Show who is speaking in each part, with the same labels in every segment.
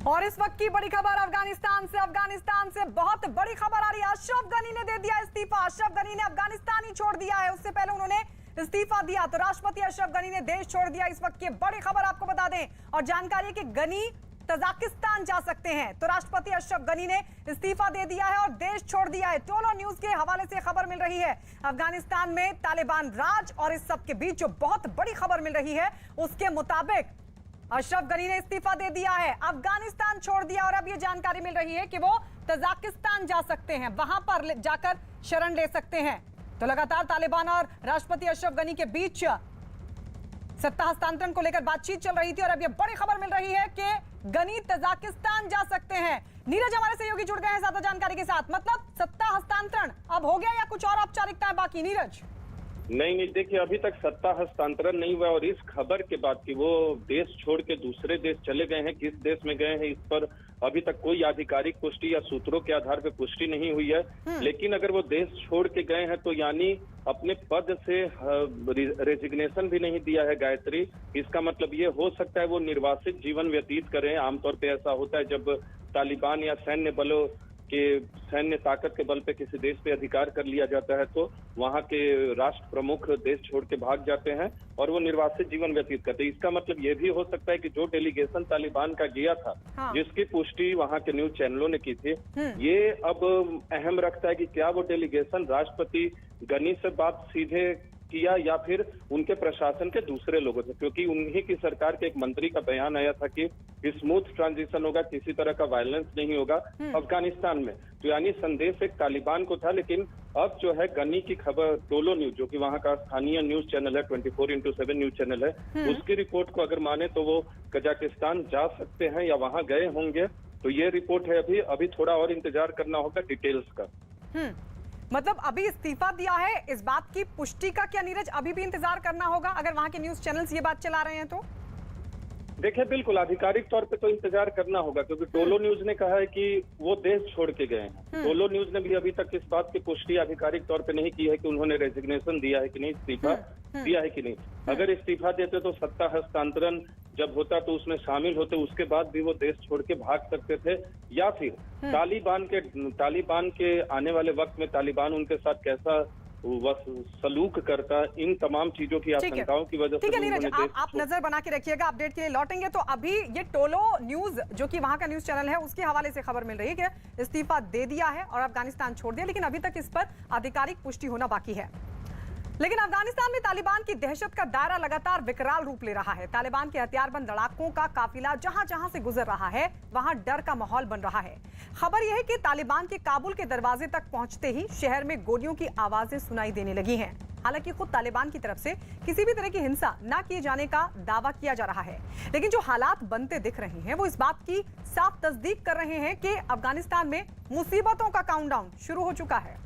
Speaker 1: और इस वक्त की बड़ी खबर अफगानिस्तान से बहुत बड़ी खबर आ रही है। अशरफ गनी ने दे दिया इस्तीफा। अशरफ गनी ने अफगानिस्तान ही छोड़ दिया है। उससे पहले उन्होंने इस्तीफा दिया तो राष्ट्रपति अशरफ गनी ने देश छोड़ दिया। इस वक्त की बड़ी खबर आपको बता दें और जानकारी है कि गनी तजाकिस्तान जा सकते हैं। तो राष्ट्रपति अशरफ गनी ने इस्तीफा दे दिया है और देश छोड़ दिया है। टोलो न्यूज के हवाले से खबर मिल रही है। अफगानिस्तान में तालिबान राज और इस सब के बीच जो बहुत बड़ी खबर मिल रही है उसके मुताबिक अशरफ गनी ने इस्तीफा दे दिया है, अफगानिस्तान छोड़ दिया और अब ये जानकारी मिल रही है कि वो तजाकिस्तान जा सकते हैं, वहां पर जाकर शरण ले सकते हैं। तो लगातार तालिबान और राष्ट्रपति अशरफ गनी के बीच सत्ता हस्तांतरण को लेकर बातचीत चल रही थी और अब ये बड़ी खबर मिल रही है कि गनी तजाकिस्तान जा सकते हैं। नीरज हमारे सहयोगी जुड़ गए हैं ज्यादा जानकारी के साथ। मतलब सत्ता हस्तांतरण अब हो गया या कुछ और औपचारिकताएं बाकी? नीरज
Speaker 2: नहीं, देखिए अभी तक सत्ता हस्तांतरण नहीं हुआ और इस खबर के बाद कि वो देश छोड़ के दूसरे देश चले गए हैं, किस देश में गए हैं इस पर अभी तक कोई आधिकारिक पुष्टि या सूत्रों के आधार पर पुष्टि नहीं हुई है। लेकिन अगर वो देश छोड़ के गए हैं तो यानी अपने पद से रेजिग्नेशन भी नहीं दिया है गायत्री। इसका मतलब ये हो सकता है वो निर्वासित जीवन व्यतीत करें। आमतौर पर ऐसा होता है जब तालिबान या सैन्य बलों के सैन्य ताकत के बल पे किसी देश पे अधिकार कर लिया जाता है तो वहां के राष्ट्र प्रमुख देश छोड़ के भाग जाते हैं और वो निर्वासित जीवन व्यतीत करते हैं। इसका मतलब ये भी हो सकता है कि जो डेलीगेशन तालिबान का गया था, जिसकी पुष्टि वहां के न्यूज चैनलों ने की थी, ये अब अहम रखता है कि क्या वो डेलीगेशन राष्ट्रपति गनी से बात सीधे किया या फिर उनके प्रशासन के दूसरे लोगों से, क्योंकि उन्हीं की सरकार के एक मंत्री का बयान आया था कि स्मूथ ट्रांजिशन होगा, किसी तरह का वायलेंस नहीं होगा अफगानिस्तान में। तो यानी संदेश एक तालिबान को था। लेकिन अब जो है गनी की खबर टोलो न्यूज, जो कि वहां का स्थानीय न्यूज चैनल है, 24x7 न्यूज चैनल है, उसकी रिपोर्ट को अगर माने तो वो कजाकिस्तान जा सकते हैं या वहां गए होंगे। तो ये रिपोर्ट है, अभी थोड़ा और इंतजार करना होगा डिटेल्स का।
Speaker 1: मतलब अभी इस्तीफा दिया है, इस बात की पुष्टि का क्या नीरज अभी भी इंतजार करना होगा अगर वहां के न्यूज चैनल्स ये बात चला रहे हैं तो?
Speaker 2: देखिए बिल्कुल आधिकारिक तौर पे तो इंतजार करना होगा, क्योंकि टोलो न्यूज ने कहा है कि वो देश छोड़ के गए हैं। टोलो न्यूज ने भी अभी तक इस बात की पुष्टि आधिकारिक तौर पे नहीं की है कि उन्होंने रेजिग्नेशन दिया है कि नहीं, इस्तीफा दिया है कि नहीं। अगर इस्तीफा देते तो सत्ता हस्तांतरण जब होता तो उसमें शामिल होते, उसके बाद भी वो देश छोड़ के भाग सकते थे। या फिर तालिबान के आने वाले वक्त में तालिबान उनके साथ कैसा सलूक करता, इन तमाम चीजों की आशंकाओं की वजह से।
Speaker 1: ठीक है नीरज, आप नजर बना के रखिएगा, अपडेट के लिए लौटेंगे। तो अभी ये टोलो न्यूज जो कि वहां का न्यूज चैनल है उसके हवाले से खबर मिल रही है कि इस्तीफा दे दिया है और अफगानिस्तान छोड़ दिया, लेकिन अभी तक इस पर आधिकारिक पुष्टि होना बाकी है। लेकिन अफगानिस्तान में तालिबान की दहशत का दायरा लगातार विकराल रूप ले रहा है। तालिबान के हथियारबंद लड़ाकों का काफिला जहां जहां से गुजर रहा है वहां डर का माहौल बन रहा है। खबर यह है कि तालिबान के काबुल के दरवाजे तक पहुंचते ही शहर में गोलियों की आवाजें सुनाई देने लगी हैं। हालांकि खुद तालिबान की तरफ से किसी भी तरह की हिंसा न किए जाने का दावा किया जा रहा है, लेकिन जो हालात बनते दिख रहे हैं वो इस बात की साफ तस्दीक कर रहे हैं कि अफगानिस्तान में मुसीबतों का काउंटडाउन शुरू हो चुका है।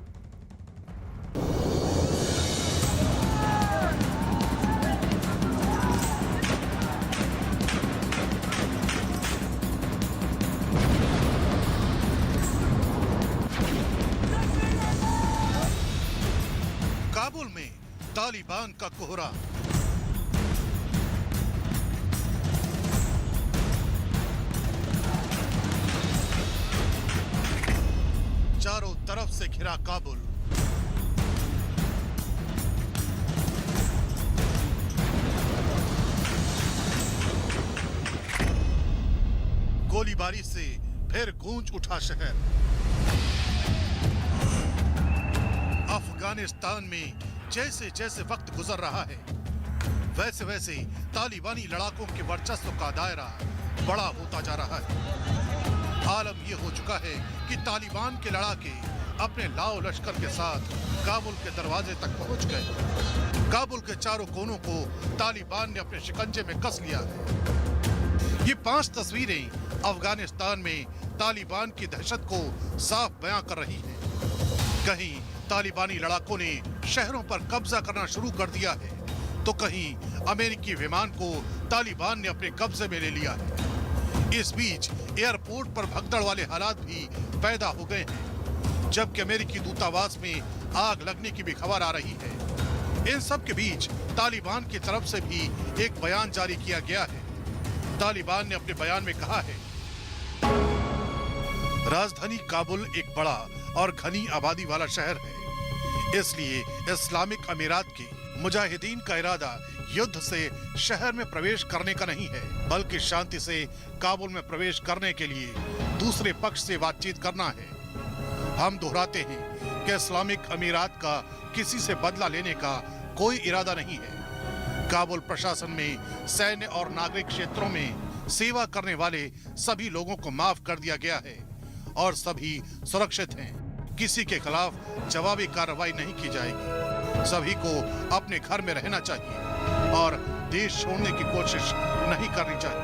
Speaker 3: काबुल में तालिबान का कोहरा। चारों तरफ से घिरा काबुल। गोलीबारी से फिर गूंज उठा शहर। अफगानिस्तान में जैसे जैसे वक्त गुजर रहा है वैसे वैसे तालिबानी लड़ाकों के वर्चस्व का दायरा बड़ा होता जा रहा है। आलम यह हो चुका है कि तालिबान के लड़ाके अपने लाओ लश्कर के साथ काबुल के दरवाजे तक पहुंच गए। काबुल के चारों कोनों को तालिबान ने अपने शिकंजे में कस लिया है। ये 5 तस्वीरें अफगानिस्तान में तालिबान की दहशत को साफ बयां कर रही हैं। कहीं तालिबानी लड़ाकों ने शहरों पर कब्जा करना शुरू कर दिया है तो कहीं अमेरिकी विमान को तालिबान ने अपने कब्जे में ले लिया है। इस बीच एयरपोर्ट पर भगदड़ वाले हालात भी पैदा हो गए हैं, जबकि अमेरिकी दूतावास में आग लगने की भी खबर आ रही है। इन सब के बीच तालिबान की तरफ से भी एक बयान जारी किया गया है। तालिबान ने अपने बयान में कहा है राजधानी काबुल एक बड़ा और घनी आबादी वाला शहर है, इसलिए इस्लामिक अमीरात के मुजाहिदीन का इरादा युद्ध से शहर में प्रवेश करने का नहीं है, बल्कि शांति से काबुल में प्रवेश करने के लिए दूसरे पक्ष से बातचीत करना है। हम दोहराते हैं कि इस्लामिक अमीरात का किसी से बदला लेने का कोई इरादा नहीं है। काबुल प्रशासन में सैन्य और नागरिक क्षेत्रों में सेवा करने वाले सभी लोगों को माफ कर दिया गया है और सभी सुरक्षित हैं। किसी के खिलाफ जवाबी कार्रवाई नहीं की जाएगी। सभी को अपने घर में रहना चाहिए और देश छोड़ने की कोशिश नहीं करनी चाहिए।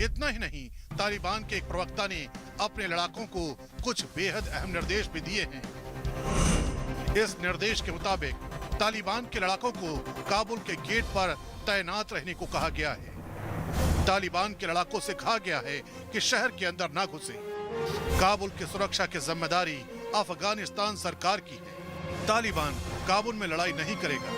Speaker 3: इतना ही नहीं, तालिबान के एक प्रवक्ता ने अपने लड़ाकों को कुछ बेहद अहम निर्देश भी दिए हैं। इस निर्देश के मुताबिक तालिबान के लड़ाकों को काबुल के गेट पर तैनात रहने को कहा गया है। तालिबान के लड़ाकों से कहा गया है कि शहर के अंदर ना घुसे। काबुल की सुरक्षा की जिम्मेदारी अफगानिस्तान सरकार की है। तालिबान काबुल में लड़ाई नहीं करेगा।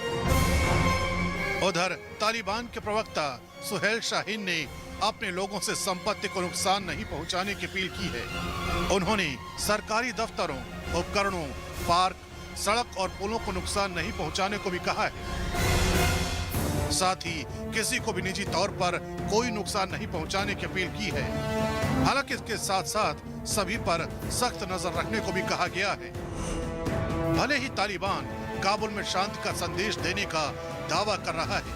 Speaker 3: उधर तालिबान के प्रवक्ता सुहेल शाहीन ने अपने लोगों से संपत्ति को नुकसान नहीं पहुंचाने की अपील की है। उन्होंने सरकारी दफ्तरों, उपकरणों, पार्क, सड़क और पुलों को नुकसान नहीं पहुंचाने को भी कहा है। साथ ही किसी को भी निजी तौर पर कोई नुकसान नहीं पहुंचाने की अपील की है। हालांकि इसके साथ साथ सभी पर सख्त नजर रखने को भी कहा गया है। भले ही तालिबान काबुल में शांति का संदेश देने का दावा कर रहा है,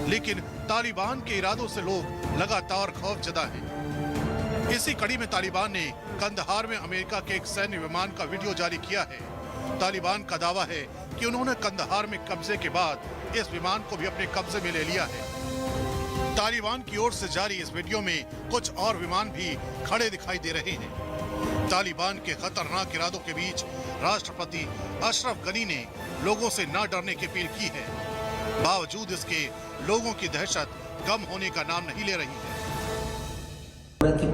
Speaker 3: लेकिन तालिबान के इरादों से लोग लगातार खौफ जदा हैं। इसी कड़ी में तालिबान ने कंदहार में अमेरिका के एक सैन्य विमान का वीडियो जारी किया है। तालिबान का दावा है कि उन्होंने कंदहार में कब्जे के बाद इस विमान को भी अपने कब्जे में ले लिया है। तालिबान की ओर से जारी इस वीडियो में कुछ और विमान भी खड़े दिखाई दे रहे हैं। तालिबान के खतरनाक इरादों के बीच राष्ट्रपति अशरफ गनी ने लोगों से न डरने की अपील की है। बावजूद इसके लोगों की दहशत कम होने का नाम नहीं ले रही है।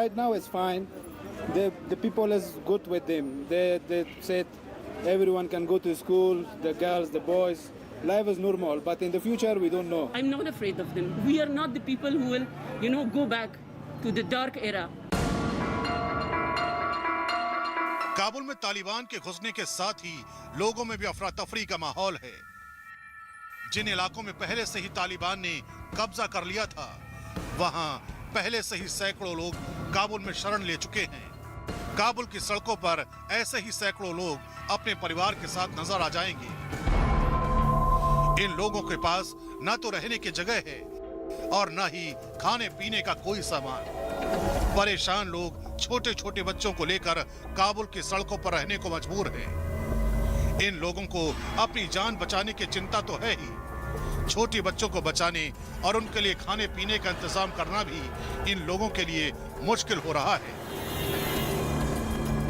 Speaker 4: Right now it's fine. The people is good with them. They said everyone can go to school, the girls, the boys. Life is normal, but in the future we don't know.
Speaker 5: I'm not afraid of them. We are not the people who will, go back to the dark era.
Speaker 3: Kabul में तालिबान के घुसने के साथ ही लोगों में भी अफरा तफरी का माहौल है। जिन इलाकों में पहले से ही तालिबान ने कब्जा कर लिया था, वहां पहले से ही सैकड़ों लोग काबुल में शरण ले चुके हैं। काबुल की सड़कों पर ऐसे ही सैकड़ों लोग अपने परिवार के साथ नजर आ जाएंगे। इन लोगों के पास न तो रहने की जगह है और न ही खाने पीने का कोई सामान। परेशान लोग छोटे छोटे बच्चों को लेकर काबुल की सड़कों पर रहने को मजबूर हैं। इन लोगों को अपनी जान बचाने की चिंता तो है ही, छोटे बच्चों को बचाने और उनके लिए खाने पीने का इंतजाम करना भी इन लोगों के लिए मुश्किल हो रहा है।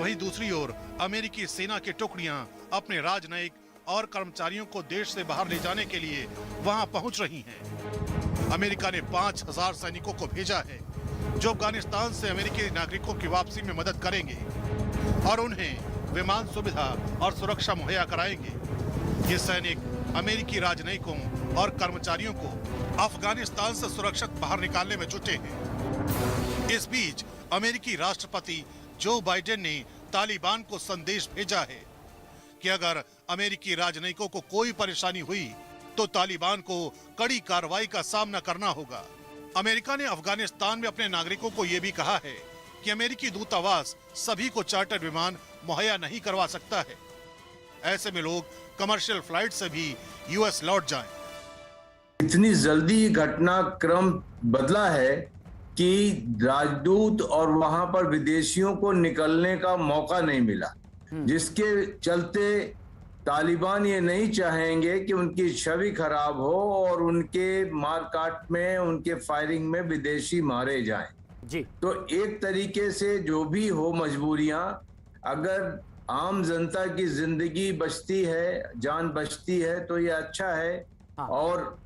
Speaker 3: वहीं दूसरी ओर अमेरिकी सेना की टुकड़ियां अपने राजनयिक और कर्मचारियों को देश से बाहर ले जाने के लिए वहां पहुंच रही हैं। अमेरिका ने 5000 सैनिकों को भेजा है जो अफगानिस्तान से अमेरिकी नागरिकों की वापसी में मदद करेंगे और उन्हें विमान सुविधा और सुरक्षा मुहैया कराएंगे। ये सैनिक अमेरिकी राजनयिकों और कर्मचारियों को अफगानिस्तान से सुरक्षित बाहर निकालने में जुटे हैं। इस बीच अमेरिकी राष्ट्रपति जो बाइडेन ने तालिबान को संदेश भेजा है कि अगर अमेरिकी राजनयिकों को कोई परेशानी हुई तो तालिबान को कड़ी कार्रवाई का सामना करना होगा। अमेरिका ने अफगानिस्तान में अपने नागरिकों को यह भी कहा है कि अमेरिकी दूतावास सभी को चार्टर विमान मुहैया नहीं करवा सकता है। ऐसे में लोग कमर्शियल फ्लाइट से भी यूएस लौट जाएं।
Speaker 6: इतनी जल्दी घटनाक्रम बदला है कि राजदूत और वहां पर विदेशियों को निकलने का मौका नहीं मिला, जिसके चलते तालिबान ये नहीं चाहेंगे कि उनकी छवि खराब हो और उनके मारकाट में, उनके फायरिंग में विदेशी मारे जाएं।
Speaker 7: जी। तो
Speaker 6: एक तरीके से जो भी हो मजबूरियां, अगर आम जनता की जिंदगी बचती है, जान बचती है, तो ये अच्छा है।
Speaker 7: हाँ।
Speaker 6: और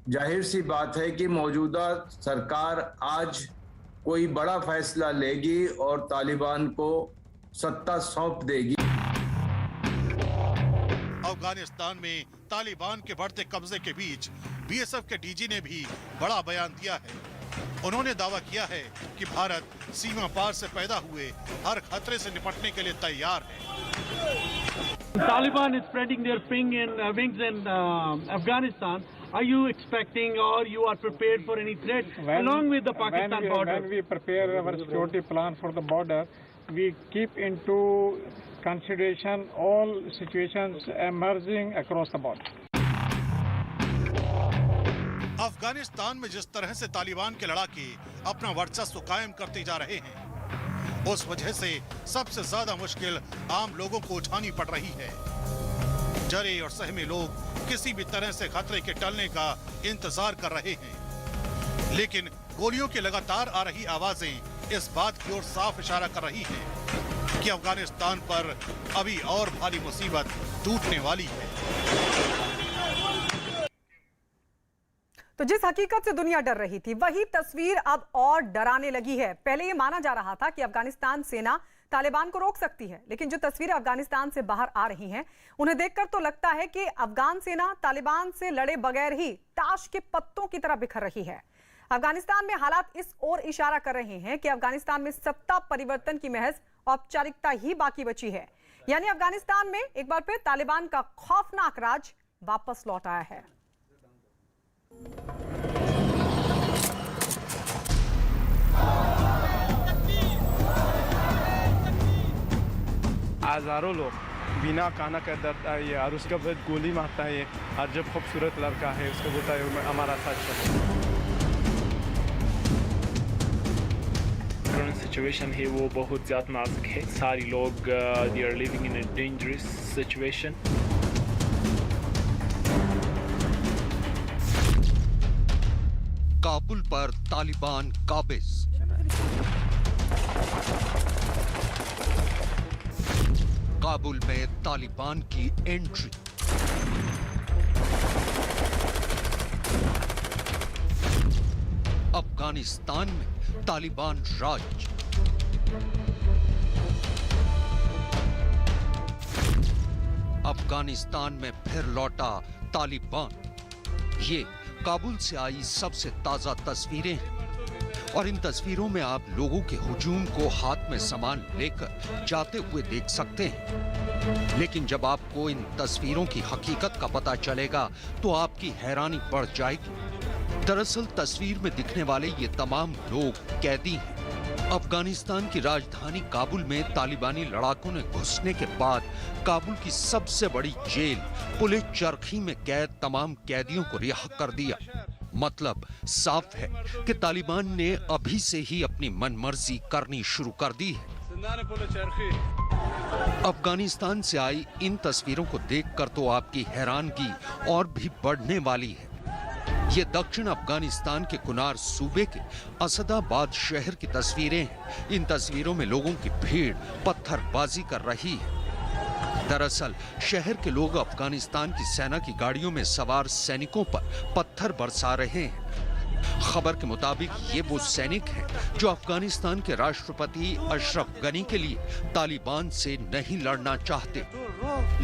Speaker 6: जाहिर सी बात है कि मौजूदा सरकार आज कोई बड़ा फैसला लेगी और तालिबान को सत्ता सौंप देगी।
Speaker 3: अफगानिस्तान में तालिबान के बढ़ते कब्जे के बीच बीएसएफ के डीजी ने भी बड़ा बयान दिया है। उन्होंने दावा किया है कि भारत सीमा पार से पैदा हुए हर खतरे से निपटने के लिए तैयार है।
Speaker 8: Taliban is spreading their wings in Afghanistan. Are you expecting or you are prepared for any threat along with the Pakistan border?
Speaker 9: When we prepare our security plan for the border, we keep into consideration all situations emerging across the border.
Speaker 3: Afghanistan में जिस तरह से तालिबान के लड़ाके अपना वर्चस्व कायम करते जा रहे हैं, उस वजह से सबसे ज्यादा मुश्किल आम लोगों को उठानी पड़ रही है। जरे और सहमे लोग किसी भी तरह से खतरे के टलने का इंतजार कर रहे हैं, लेकिन गोलियों की लगातार आ रही आवाजें इस बात की ओर साफ इशारा कर रही हैं कि अफगानिस्तान पर अभी और भारी मुसीबत टूटने वाली है।
Speaker 1: तो जिस हकीकत से दुनिया डर रही थी, वही तस्वीर अब और डराने लगी है। पहले ये माना जा रहा था कि अफगानिस्तान सेना तालिबान को रोक सकती है, लेकिन जो तस्वीरें अफगानिस्तान से बाहर आ रही हैं, उन्हें देखकर तो लगता है कि अफगान सेना तालिबान से लड़े बगैर ही ताश के पत्तों की तरह बिखर रही है। अफगानिस्तान में हालात इस ओर इशारा कर रहे हैं कि अफगानिस्तान में सत्ता परिवर्तन की महज औपचारिकता ही बाकी बची है। यानी अफगानिस्तान में एक बार फिर तालिबान का खौफनाक राज वापस लौट आया है।
Speaker 9: हजारों लोग बिना खाना का दर्द है और उसके बाद गोली मारता है और जब खूबसूरत लड़का है उसको बोलता है हमारा साथ चलो।
Speaker 10: सिचुएशन है वो बहुत ज़्यादा नाजुक है। सारे लोग they are living in a dangerous situation.
Speaker 11: Kabul पर तालिबान काबिज। काबुल में तालिबान की एंट्री। अफगानिस्तान में तालिबान राज। अफगानिस्तान में फिर लौटा तालिबान। ये काबुल से आई सबसे ताजा तस्वीरें हैं और इन तस्वीरों में आप लोगों के हुजूम को हाथ में सामान लेकर जाते हुए देख सकते हैं। लेकिन जब आपको इन तस्वीरों की हकीकत का पता चलेगा तो आपकी हैरानी बढ़ जाएगी। दरअसल तस्वीर में दिखने वाले ये तमाम लोग कैदी हैं। अफगानिस्तान की राजधानी काबुल में तालिबानी लड़ाकों ने घुसने के बाद काबुल की सबसे बड़ी जेल पुलिस चरखी में कैद तमाम कैदियों को रिहा कर दिया। मतलब साफ है कि तालिबान ने अभी से ही अपनी मनमर्जी करनी शुरू कर दी है। अफगानिस्तान से आई इन तस्वीरों को देखकर तो आपकी हैरानगी और भी बढ़ने वाली है। ये दक्षिण अफगानिस्तान के कुनार सूबे के असदाबाद शहर की तस्वीरें हैं। इन तस्वीरों में लोगों की भीड़ पत्थरबाजी कर रही है। दरअसल शहर के लोग अफगानिस्तान की सेना की गाड़ियों में सवार सैनिकों पर पत्थर बरसा रहे हैं। खबर के मुताबिक ये वो सैनिक हैं जो अफगानिस्तान के राष्ट्रपति अशरफ गनी के लिए तालिबान से नहीं लड़ना चाहते,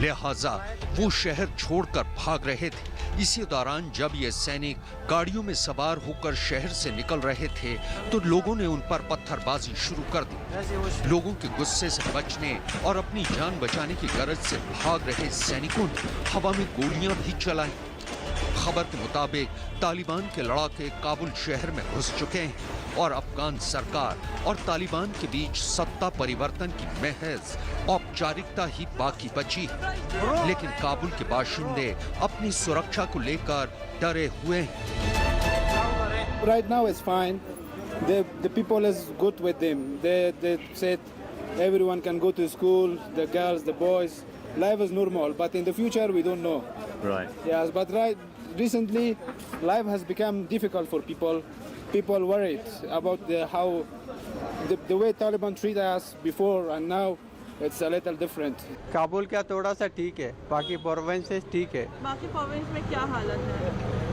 Speaker 11: लिहाजा वो शहर छोड़कर भाग रहे थे। इसी दौरान जब ये सैनिक गाड़ियों में सवार होकर शहर से निकल रहे थे तो लोगों ने उन पर पत्थरबाजी शुरू कर दी। लोगों के गुस्से से बचने और अपनी जान बचाने की गरज से भाग रहे सैनिकों ने हवा में गोलियां भी चलाई। खबर के मुताबिक तालिबान के लड़ाके काबुल शहर में घुस चुके हैं और अफगान सरकार और तालिबान के बीच सत्ता परिवर्तन की महज औपचारिकता ही बाकी बची है। लेकिन काबुल के बाशिंदे अपनी सुरक्षा को लेकर डरे हुए हैं।
Speaker 4: Right now it's fine. The people is good with them. They said everyone can go to school, the girls, the boys. Life is normal, but in the future we don't know.
Speaker 7: Right.
Speaker 4: Yes, but recently life has become difficult for people. People worried about how the way Taliban treat us before and now it's a little different.
Speaker 12: Kabul का थोड़ा सा ठीक है, बाकी provinces ठीक है।
Speaker 13: बाकी province में क्या हालत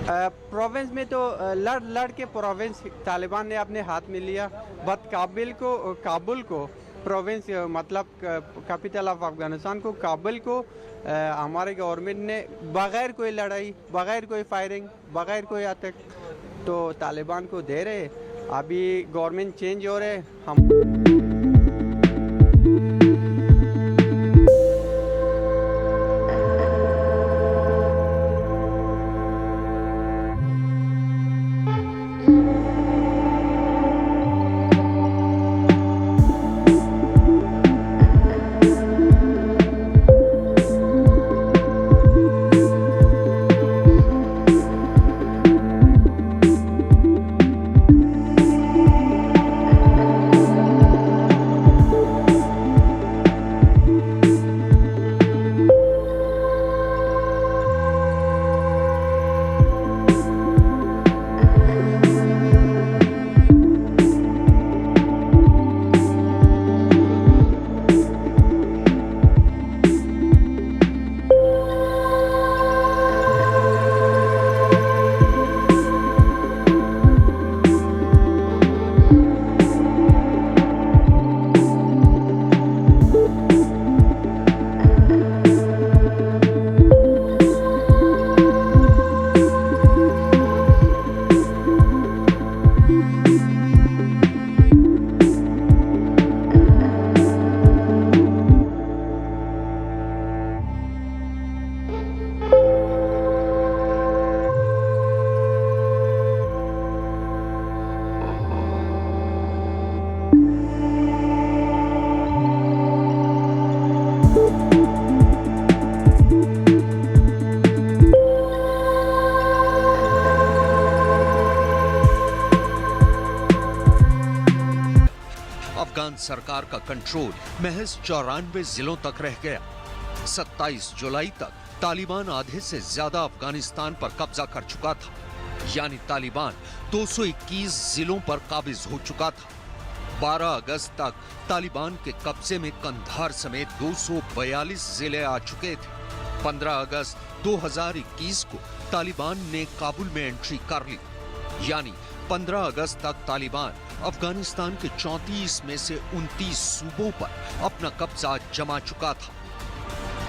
Speaker 13: है?
Speaker 12: प्रोविंस में तो लड़ के प्रोविंस तालिबान ने अपने हाथ में लिया, बट काबुल को प्रोविंस मतलब कैपिटल ऑफ अफगानिस्तान को काबुल को हमारे गवर्नमेंट ने बगैर कोई लड़ाई, बगैर कोई फायरिंग, बगैर कोई अटैक तो तालिबान को दे रहे। अभी गवर्नमेंट चेंज हो रहे हम
Speaker 11: सरकार का कंट्रोल महज 94 जिलों तक रह गया। 27 जुलाई तक तालिबान आधे से ज्यादा अफगानिस्तान पर कब्जा कर चुका था, यानी तालिबान 221 जिलों पर काबिज हो चुका था। 12 अगस्त तक तालिबान के कब्जे में कंधार समेत 242 जिले आ चुके थे। 15 अगस्त 2021 को तालिबान ने काबुल में एंट्री कर ली, यानी 15 अगस्त तक तालिबान अफगानिस्तान के 34 में से 29 सूबों पर अपना कब्जा जमा चुका था।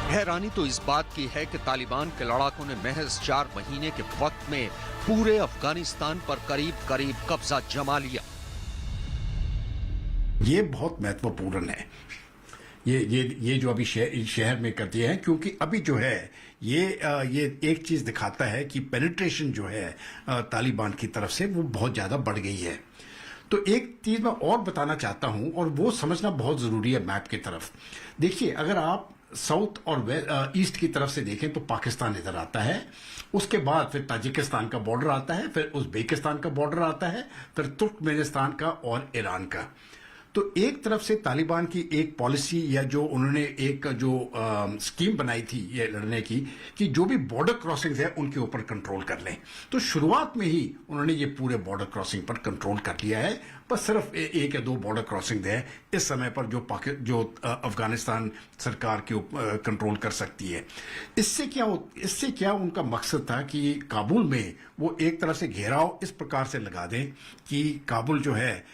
Speaker 11: हैरानी तो इस बात की है कि तालिबान के लड़ाकों ने महज 4 महीने के वक्त में पूरे अफगानिस्तान पर करीब कब्जा जमा लिया।
Speaker 14: ये बहुत महत्वपूर्ण है, ये जो अभी शहर में करते हैं, क्योंकि अभी जो है ये एक चीज दिखाता है कि पेनिट्रेशन जो है तालिबान की तरफ से वो बहुत ज्यादा बढ़ गई है। तो एक चीज मैं और बताना चाहता हूं, और वो समझना बहुत जरूरी है मैप की तरफ। देखिए, अगर आप साउथ और ईस्ट की तरफ से देखें तो पाकिस्तान इधर आता है, उसके बाद फिर ताजिकिस्तान का बॉर्डर आता है, फिर उज्बेकिस्तान का बॉर्डर आता है, फिर तुर्कमेनिस्तान का और ईरान का। तो एक तरफ से तालिबान की एक पॉलिसी या जो उन्होंने एक जो स्कीम बनाई थी ये लड़ने की, कि जो भी बॉर्डर क्रॉसिंग्स है उनके ऊपर कंट्रोल कर लें। तो शुरुआत में ही उन्होंने ये पूरे बॉर्डर क्रॉसिंग पर कंट्रोल कर लिया है। बस सिर्फ 1 या 2 बॉर्डर क्रॉसिंग है इस समय पर जो अफगानिस्तान सरकार के कंट्रोल कर सकती है। इससे क्या उनका मकसद था कि काबुल में वो एक तरह से घेराव इस प्रकार से लगा दें कि काबुल जो है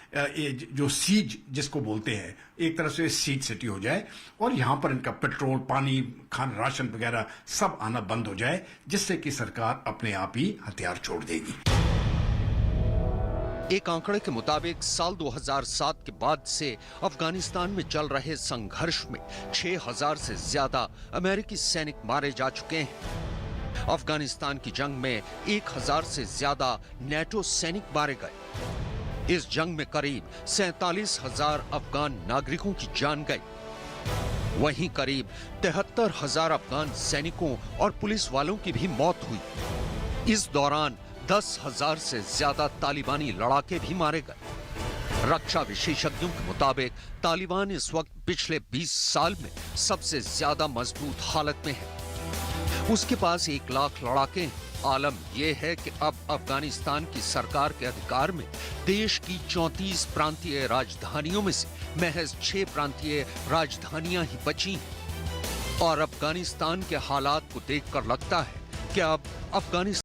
Speaker 14: जो सीज जिसको बोलते हैं, एक तरह से सीज सिटी हो जाए और यहां पर इनका पेट्रोल, पानी, खाना, राशन वगैरह सब आना बंद हो जाए, जिससे कि सरकार अपने आप ही हथियार छोड़ देगी।
Speaker 11: एक आंकड़े के मुताबिक साल 2007 के बाद से अफगानिस्तान में चल रहे संघर्ष में 6000 से ज्यादा अमेरिकी सैनिक मारे जा चुके हैं। अफगानिस्तान की जंग में 1000 से ज्यादा नेटो सैनिक मारे गए। इस जंग में करीब 47,000 अफगान नागरिकों की जान गई। वहीं करीब 73,000 अफगान सैनिकों और पुलिस वालों की भी मौत हुई। इस दौरान 10,000 से ज्यादा तालिबानी लड़ाके भी मारे गए। रक्षा विशेषज्ञों के मुताबिक तालिबान इस वक्त पिछले 20 साल में सबसे ज्यादा मजबूत हालत में है। उसके पास 1 लाख लड़ाके हैं। आलम यह है कि अब अफगानिस्तान की सरकार के अधिकार में देश की 34 प्रांतीय राजधानियों में से महज 6 प्रांतीय राजधानियां ही बची हैं। और अफगानिस्तान के हालात को देखकर लगता है कि अब अफगानिस्तान